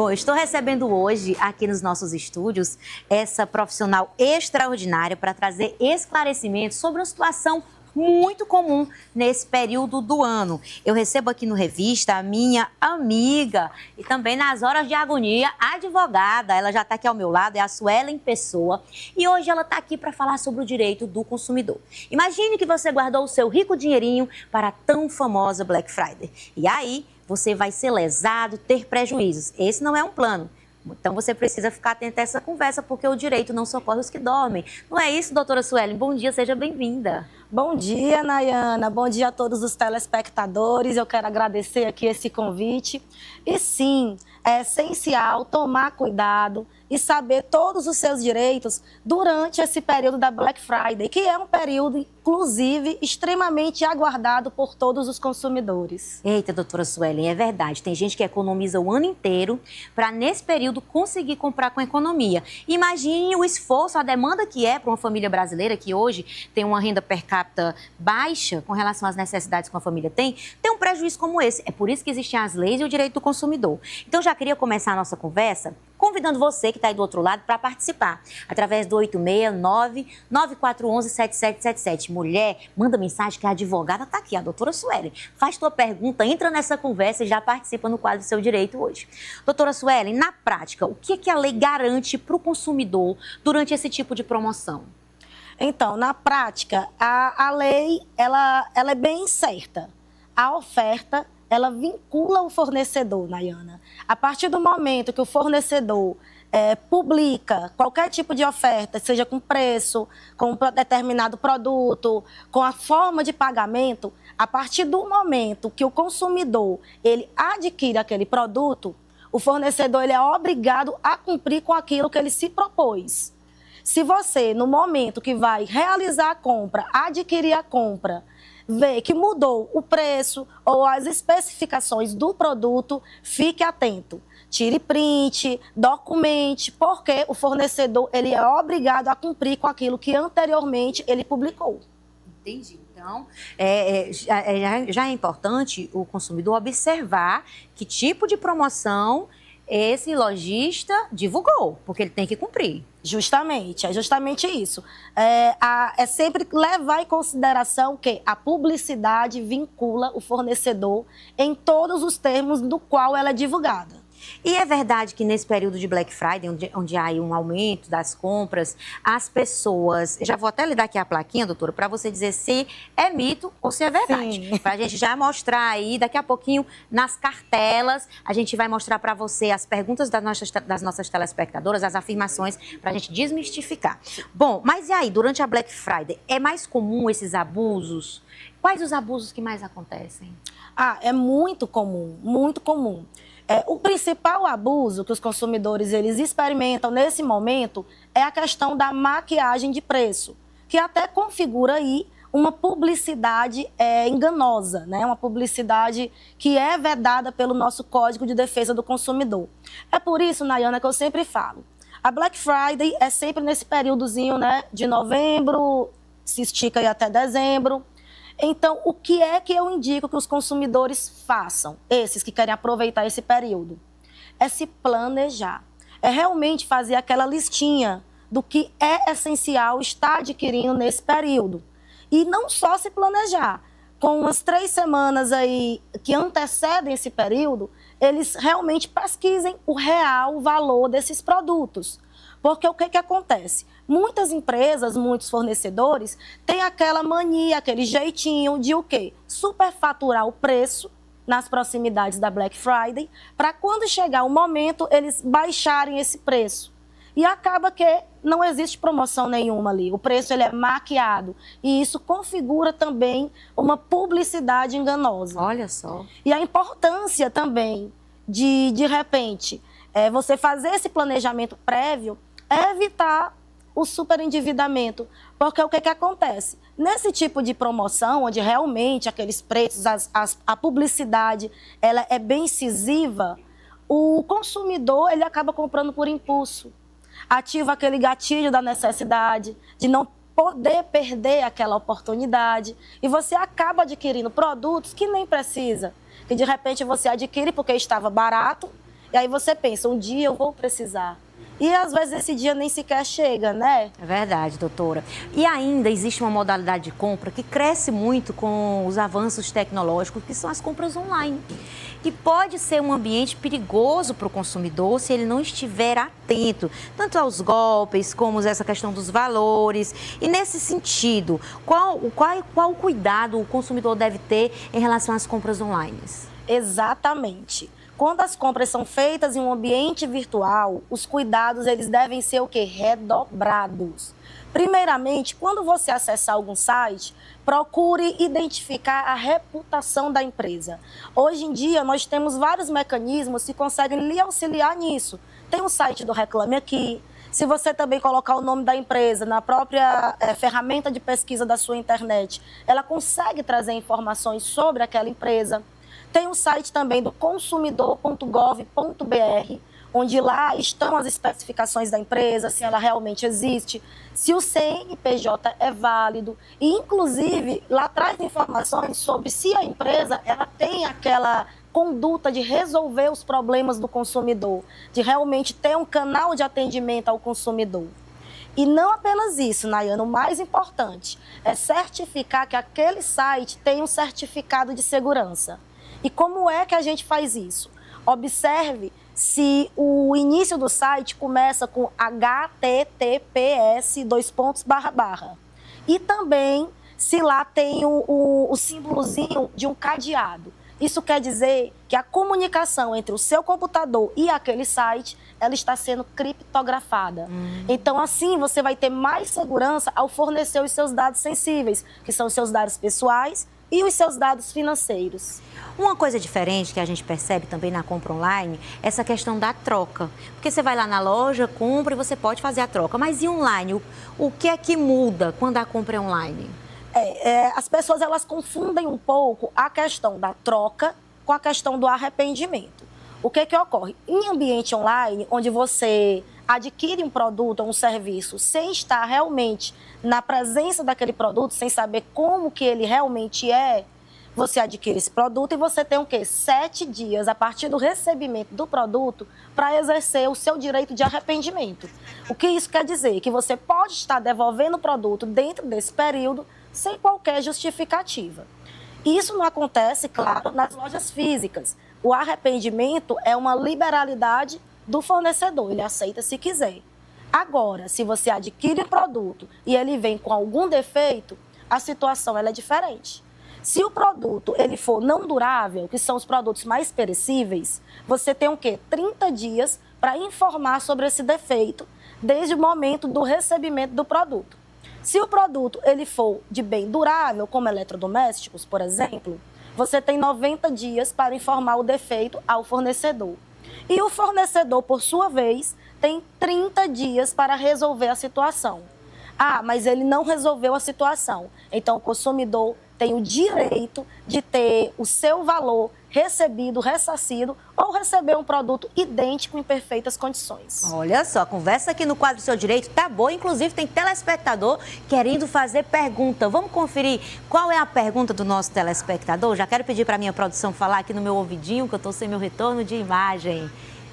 Bom, eu estou recebendo hoje, aqui nos nossos estúdios, essa profissional extraordinária para trazer esclarecimentos sobre uma situação muito comum nesse período do ano. Eu recebo aqui no Revista a minha amiga e também nas horas de agonia, a advogada. Ela já está aqui ao meu lado, é a Suelen Pessoa. E hoje ela está aqui para falar sobre o direito do consumidor. Imagine que você guardou o seu rico dinheirinho para a tão famosa Black Friday. E aí você vai ser lesado, ter prejuízos. Esse não é um plano. Então, você precisa ficar atento a essa conversa, porque o direito não socorre os que dormem. Não é isso, doutora Suelen? Bom dia, seja bem-vinda. Bom dia, Nayana. Bom dia a todos os telespectadores. Eu quero agradecer aqui esse convite. E sim, é essencial tomar cuidado e saber todos os seus direitos durante esse período da Black Friday, que é um período, inclusive, extremamente aguardado por todos os consumidores. Eita, doutora Suelen, é verdade. Tem gente que economiza o ano inteiro para, nesse período, conseguir comprar com economia. Imagine o esforço, a demanda que é para uma família brasileira que hoje tem uma renda per capita baixa com relação às necessidades que uma família tem um prejuízo como esse. É por isso que existem as leis e o direito do consumidor. Então, já queria começar a nossa conversa convidando você que está aí do outro lado para participar, através do 869-9411-7777. Mulher, manda mensagem que a advogada está aqui, a doutora Suelen. Faz tua pergunta, entra nessa conversa e já participa no quadro do Seu Direito hoje. Doutora Suelen, na prática, o que a lei garante para o consumidor durante esse tipo de promoção? Então, na prática, a lei ela é bem certa. A oferta, ela vincula o fornecedor, Nayana. A partir do momento que o fornecedor publica qualquer tipo de oferta, seja com preço, com um determinado produto, com a forma de pagamento, a partir do momento que o consumidor ele adquire aquele produto, o fornecedor ele é obrigado a cumprir com aquilo que ele se propôs. Se você, no momento que vai realizar a compra, adquirir a compra, vê que mudou o preço ou as especificações do produto, fique atento. Tire print, documente, porque o fornecedor ele é obrigado a cumprir com aquilo que anteriormente ele publicou. Entendi. Então, já é importante o consumidor observar que tipo de promoção esse lojista divulgou, porque ele tem que cumprir. Justamente, é justamente isso. É sempre levar em consideração que a publicidade vincula o fornecedor em todos os termos do qual ela é divulgada. E é verdade que nesse período de Black Friday, onde há aí um aumento das compras, as pessoas... Já vou até lhe dar aqui a plaquinha, doutora, para você dizer se é mito ou se é verdade. Para a gente já mostrar aí, daqui a pouquinho, nas cartelas, a gente vai mostrar para você as perguntas das nossas telespectadoras, as afirmações, para a gente desmistificar. Bom, mas e aí, durante a Black Friday, é mais comum esses abusos? Quais os abusos que mais acontecem? É muito comum, muito comum. O principal abuso que os consumidores eles experimentam nesse momento é a questão da maquiagem de preço, que até configura aí uma publicidade enganosa, né? Uma publicidade que é vedada pelo nosso Código de Defesa do Consumidor. É por isso, Nayana, que eu sempre falo, a Black Friday é sempre nesse períodozinho, né, de novembro, se estica aí até dezembro. Então, o que é que eu indico que os consumidores façam, esses que querem aproveitar esse período? É se planejar, é realmente fazer aquela listinha do que é essencial estar adquirindo nesse período. E não só se planejar, com umas 3 semanas aí que antecedem esse período, eles realmente pesquisem o real valor desses produtos. Porque o que acontece? Muitas empresas, muitos fornecedores têm aquela mania, aquele jeitinho de o quê? Superfaturar o preço nas proximidades da Black Friday, para quando chegar o momento, eles baixarem esse preço. E acaba que não existe promoção nenhuma ali, o preço ele é maquiado. E isso configura também uma publicidade enganosa. Olha só. E a importância também de repente, você fazer esse planejamento prévio, é evitar o superendividamento. Porque o que acontece? Nesse tipo de promoção, onde realmente aqueles preços, a publicidade ela é bem incisiva, o consumidor ele acaba comprando por impulso. Ativa aquele gatilho da necessidade, de não poder perder aquela oportunidade. E você acaba adquirindo produtos que nem precisa. Que de repente você adquire porque estava barato, E aí você pensa, um dia eu vou precisar. E às vezes esse dia nem sequer chega, né? É verdade, doutora. E ainda existe uma modalidade de compra que cresce muito com os avanços tecnológicos, que são as compras online. E pode ser um ambiente perigoso para o consumidor se ele não estiver atento, tanto aos golpes como essa questão dos valores. E nesse sentido, qual cuidado o consumidor deve ter em relação às compras online? Exatamente. Quando as compras são feitas em um ambiente virtual, os cuidados eles devem ser o quê? Redobrados. Primeiramente, quando você acessar algum site, procure identificar a reputação da empresa. Hoje em dia, nós temos vários mecanismos que conseguem lhe auxiliar nisso. Tem o site do Reclame Aqui. Se você também colocar o nome da empresa na própria ferramenta de pesquisa da sua internet, ela consegue trazer informações sobre aquela empresa. Tem o site também do consumidor.gov.br, onde lá estão as especificações da empresa, se ela realmente existe, se o CNPJ é válido. E, inclusive, lá traz informações sobre se a empresa ela tem aquela conduta de resolver os problemas do consumidor, de realmente ter um canal de atendimento ao consumidor. E não apenas isso, Nayana, o mais importante é certificar que aquele site tem um certificado de segurança. E como é que a gente faz isso? Observe se o início do site começa com https://. E também se lá tem o símbolozinho de um cadeado. Isso quer dizer que a comunicação entre o seu computador e aquele site, ela está sendo criptografada. Então, assim, você vai ter mais segurança ao fornecer os seus dados sensíveis, que são os seus dados pessoais e os seus dados financeiros. Uma coisa diferente que a gente percebe também na compra online é essa questão da troca. Porque você vai lá na loja, compra e você pode fazer a troca. Mas e online? O que é que muda quando a compra é online? As pessoas elas confundem um pouco a questão da troca com a questão do arrependimento. O que ocorre? Em ambiente online, onde você adquire um produto ou um serviço sem estar realmente na presença daquele produto, sem saber como que ele realmente é, você adquire esse produto e você tem o quê? 7 dias a partir do recebimento do produto para exercer o seu direito de arrependimento. O que isso quer dizer? Que você pode estar devolvendo o produto dentro desse período sem qualquer justificativa. Isso não acontece, claro, nas lojas físicas. O arrependimento é uma liberalidade do fornecedor, ele aceita se quiser. Agora, se você adquire o produto e ele vem com algum defeito, a situação ela é diferente. Se o produto ele for não durável, que são os produtos mais perecíveis, você tem o quê? 30 dias para informar sobre esse defeito, desde o momento do recebimento do produto. Se o produto ele for de bem durável, como eletrodomésticos, por exemplo, você tem 90 dias para informar o defeito ao fornecedor. E o fornecedor, por sua vez, tem 30 dias para resolver a situação. Ah, mas ele não resolveu a situação. Então, o consumidor tem o direito de ter o seu valor recebido, ressarcido, ou receber um produto idêntico em perfeitas condições. Olha só, a conversa aqui no quadro Seu Direito tá boa, inclusive tem telespectador querendo fazer pergunta. Vamos conferir qual é a pergunta do nosso telespectador? Já quero pedir para a minha produção falar aqui no meu ouvidinho, que eu estou sem meu retorno de imagem.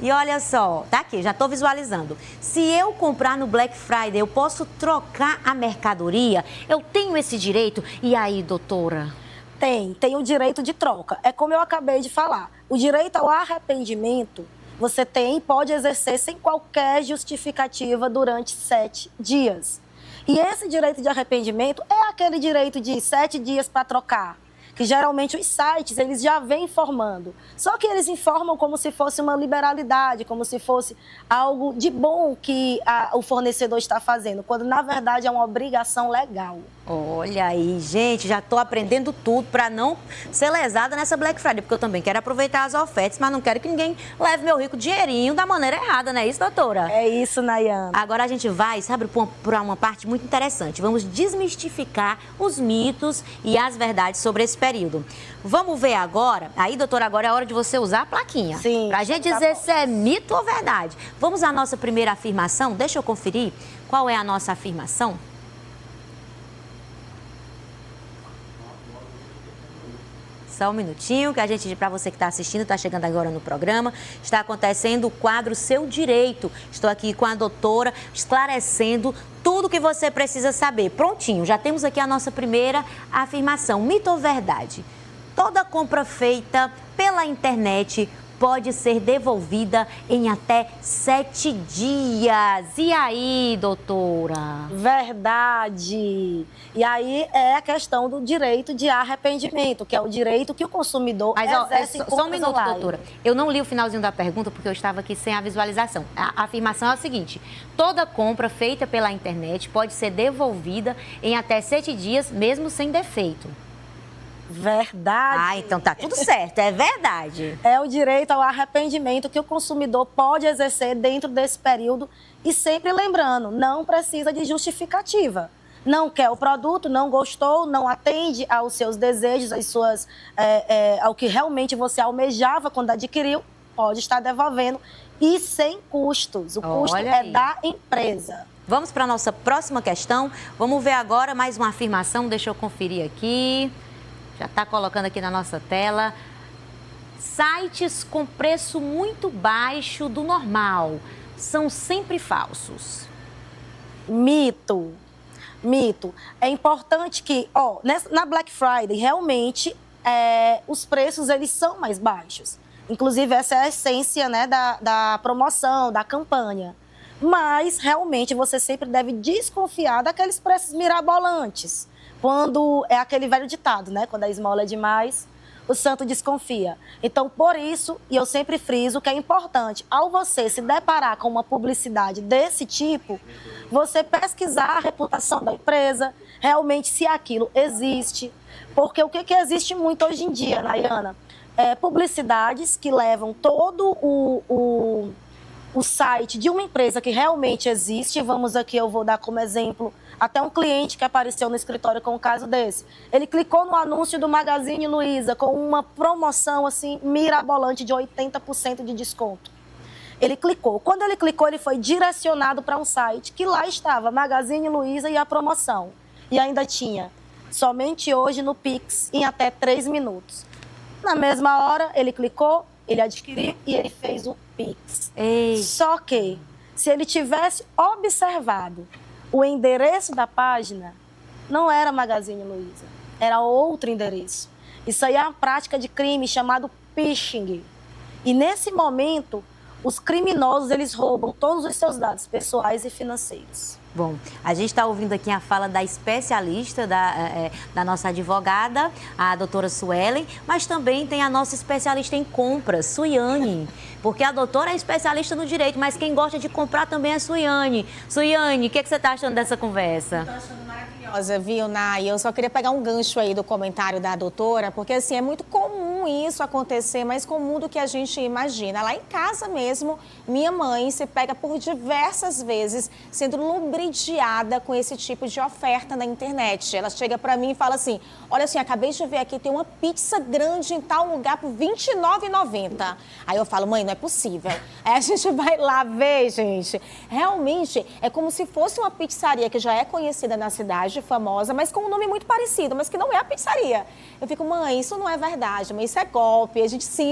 E olha só, tá aqui, já estou visualizando. Se eu comprar no Black Friday, eu posso trocar a mercadoria? Eu tenho esse direito? E aí, doutora? Tem o direito de troca. É como eu acabei de falar. O direito ao arrependimento, você tem e pode exercer sem qualquer justificativa durante 7 dias. E esse direito de arrependimento é aquele direito de 7 dias para trocar, que geralmente os sites eles já vêm informando. Só que eles informam como se fosse uma liberalidade, como se fosse algo de bom que o fornecedor está fazendo, quando na verdade é uma obrigação legal. Olha aí, gente, já estou aprendendo tudo para não ser lesada nessa Black Friday, porque eu também quero aproveitar as ofertas, mas não quero que ninguém leve meu rico dinheirinho da maneira errada, não é isso, doutora? É isso, Nayana. Agora a gente vai, sabe, para uma parte muito interessante. Vamos desmistificar os mitos e as verdades sobre esse período. Vamos ver agora, aí, doutora, agora é a hora de você usar a plaquinha. Sim. Para a gente dizer se é mito ou verdade. Vamos à nossa primeira afirmação? Deixa eu conferir qual é a nossa afirmação. Só um minutinho, que a gente, para você que está assistindo, está chegando agora no programa, está acontecendo o quadro Seu Direito. Estou aqui com a doutora esclarecendo tudo o que você precisa saber. Prontinho, já temos aqui a nossa primeira afirmação. Mito ou verdade? Toda compra feita pela internet pode ser devolvida em até 7 dias. E aí, doutora? Verdade. E aí é a questão do direito de arrependimento, que é o direito que o consumidor exerce. Só um minuto, doutora. Eu não li o finalzinho da pergunta porque eu estava aqui sem a visualização. A afirmação é a seguinte: toda compra feita pela internet pode ser devolvida em até 7 dias, mesmo sem defeito. Verdade. Ah, então tá tudo certo, é verdade. É o direito ao arrependimento que o consumidor pode exercer dentro desse período e sempre lembrando, não precisa de justificativa. Não quer o produto, não gostou, não atende aos seus desejos, ao que realmente você almejava quando adquiriu, pode estar devolvendo e sem custos. O custo é da empresa. Vamos para a nossa próxima questão. Vamos ver agora mais uma afirmação, deixa eu conferir aqui. Já está colocando aqui na nossa tela. Sites com preço muito baixo do normal são sempre falsos. Mito. Mito. É importante que, na Black Friday, realmente, os preços eles são mais baixos. Inclusive, essa é a essência, né, da promoção, da campanha. Mas, realmente, você sempre deve desconfiar daqueles preços mirabolantes. Quando é aquele velho ditado, né? Quando a esmola é demais, o santo desconfia. Então, por isso, e eu sempre friso que é importante, ao você se deparar com uma publicidade desse tipo, você pesquisar a reputação da empresa, realmente se aquilo existe. Porque o que existe muito hoje em dia, Nayana? Publicidades que levam todo o site de uma empresa que realmente existe. Vamos aqui, eu vou dar como exemplo até um cliente que apareceu no escritório com um caso desse. Ele clicou no anúncio do Magazine Luiza com uma promoção assim mirabolante de 80% de desconto. Ele clicou. Quando ele clicou, ele foi direcionado para um site que lá estava Magazine Luiza e a promoção. E ainda tinha somente hoje no Pix em até 3 minutos. Na mesma hora, ele clicou, ele adquiriu e ele fez o Pix. Ei. Só que, se ele tivesse observado o endereço da página, não era Magazine Luiza, era outro endereço. Isso aí é uma prática de crime chamado phishing. E nesse momento, os criminosos eles roubam todos os seus dados pessoais e financeiros. Bom, a gente está ouvindo aqui a fala da especialista, da nossa advogada, a doutora Suelen, mas também tem a nossa especialista em compras, Suiane, porque a doutora é especialista no direito, mas quem gosta de comprar também é Suiane. Suiane, o que você está achando dessa conversa? Estou achando maravilhosa, viu, Nay? Eu só queria pegar um gancho aí do comentário da doutora, porque assim, é muito comum isso acontecer, mais comum do que a gente imagina. Lá em casa mesmo, minha mãe se pega por diversas vezes sendo lubridiada com esse tipo de oferta na internet. Ela chega para mim e fala assim, olha assim, acabei de ver aqui, tem uma pizza grande em tal lugar por R$ 29,90. Aí eu falo, mãe, não é possível. Aí a gente vai lá ver, gente. Realmente, é como se fosse uma pizzaria que já é conhecida na cidade, famosa, mas com um nome muito parecido, mas que não é a pizzaria. Eu fico, mãe, isso não é verdade, mas isso é golpe.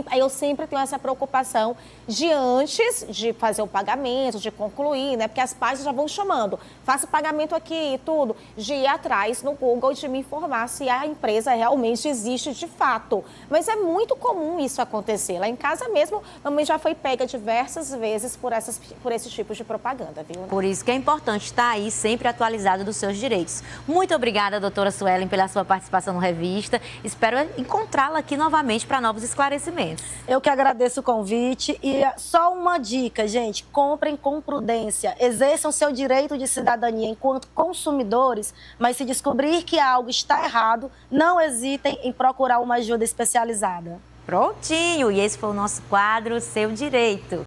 Aí eu sempre tenho essa preocupação de antes de fazer o pagamento, de concluir, né? Porque as páginas já vão chamando, faça o pagamento aqui e tudo, de ir atrás no Google de me informar se a empresa realmente existe de fato. Mas é muito comum isso acontecer. Lá em casa mesmo, a mamãe já foi pega diversas vezes por esse tipo de propaganda, viu? Por isso que é importante estar aí sempre atualizado dos seus direitos. Muito obrigada, doutora Suelen, pela sua participação no Revista. Espero encontrá-la aqui novamente para novos esclarecimentos. Eu que agradeço o convite e só uma dica, gente, comprem com prudência, exerçam seu direito de cidadania enquanto consumidores, mas se descobrir que algo está errado, não hesitem em procurar uma ajuda especializada. Prontinho! E esse foi o nosso quadro Seu Direito.